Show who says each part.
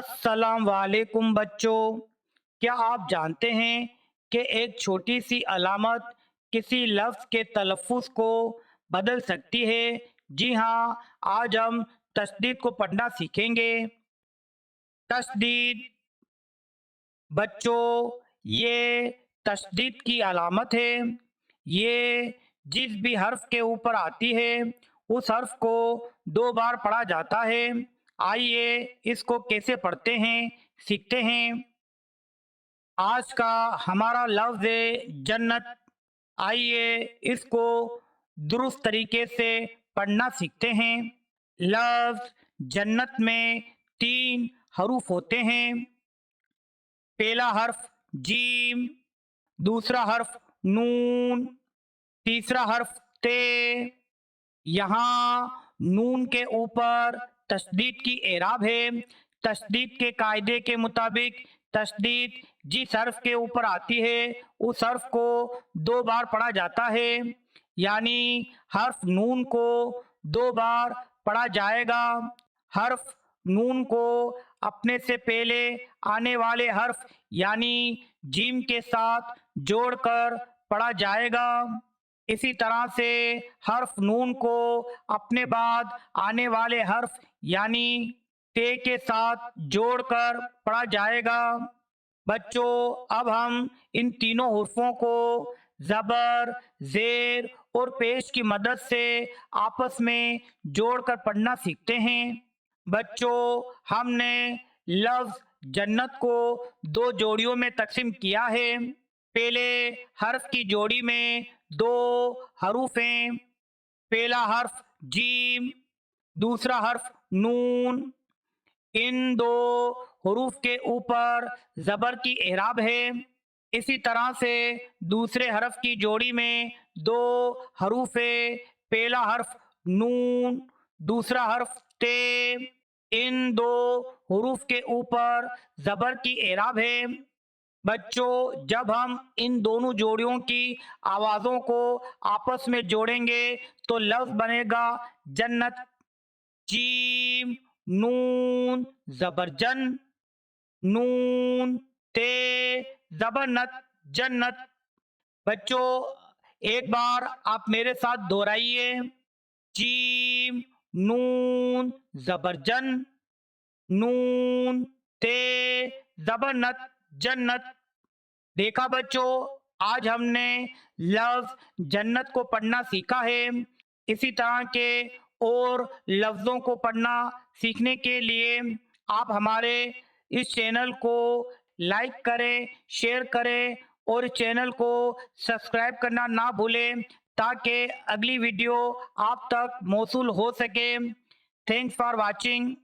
Speaker 1: अस्सलाम वालेकुम बच्चों। क्या आप जानते हैं कि एक छोटी सी अलामत किसी लफ्ज़ के तलफ़्फ़ुज़ को बदल सकती है? जी हाँ, आज हम तशदीद को पढ़ना सीखेंगे। तशदीद बच्चों, ये तशदीद की अलामत है। ये जिस भी हर्फ के ऊपर आती है उस हर्फ को दो बार पढ़ा जाता है। आइए इसको कैसे पढ़ते हैं सीखते हैं। आज का हमारा लफ्ज़ है जन्नत। आइए इसको दुरुस्त तरीके से पढ़ना सीखते हैं। लफ्ज़ जन्नत में तीन हरूफ होते हैं। पहला हर्फ जीम, दूसरा हर्फ नून, तीसरा हर्फ ते। यहाँ नून के ऊपर तशदीद की एराब है। तशदीद के कायदे के मुताबिक तशदीद जिस हर्फ के ऊपर आती है उस हर्फ को दो बार पढ़ा जाता है, यानी हर्फ नून को दो बार पढ़ा जाएगा। हर्फ नून को अपने से पहले आने वाले हर्फ यानी जीम के साथ जोड़कर पढ़ा जाएगा। इसी तरह से हर्फ नून को अपने बाद आने वाले हर्फ यानी ते के साथ जोड़कर पढ़ा जाएगा। बच्चों, अब हम इन तीनों हुर्फों को ज़बर, ज़ेर और पेश की मदद से आपस में जोड़कर पढ़ना सीखते हैं। बच्चों, हमने लफ्ज़ जन्नत को दो जोड़ियों में तकसीम किया है। पहले हर्फ की जोड़ी में दो हरूफ हैं। पहला हर्फ जीम, दूसरा हर्फ नून। इन दो हरूफ के ऊपर ज़बर की एराब है। इसी तरह से दूसरे हर्फ की जोड़ी में दो हरूफ है। पहला हर्फ नून, दूसरा हर्फ ते। इन दो हरूफ के ऊपर ज़बर की एराब है। बच्चों, जब हम इन दोनों जोड़ियों की आवाज़ों को आपस में जोड़ेंगे तो लफ्ज़ बनेगा जन्नत। जीम नून ज़बरजन, नून ते ज़बरनत, जन्नत। बच्चों, एक बार आप मेरे साथ दोहराइए। जीम नून ज़बरजन, नून ते ज़बरनत, जन्नत। देखा बच्चों, आज हमने लफ्ज़ जन्नत को पढ़ना सीखा है। इसी तरह के और लफ्ज़ों को पढ़ना सीखने के लिए आप हमारे इस चैनल को लाइक करें, शेयर करें और इस चैनल को सब्सक्राइब करना ना भूलें ताकि अगली वीडियो आप तक मौसूल हो सके। Thanks for watching.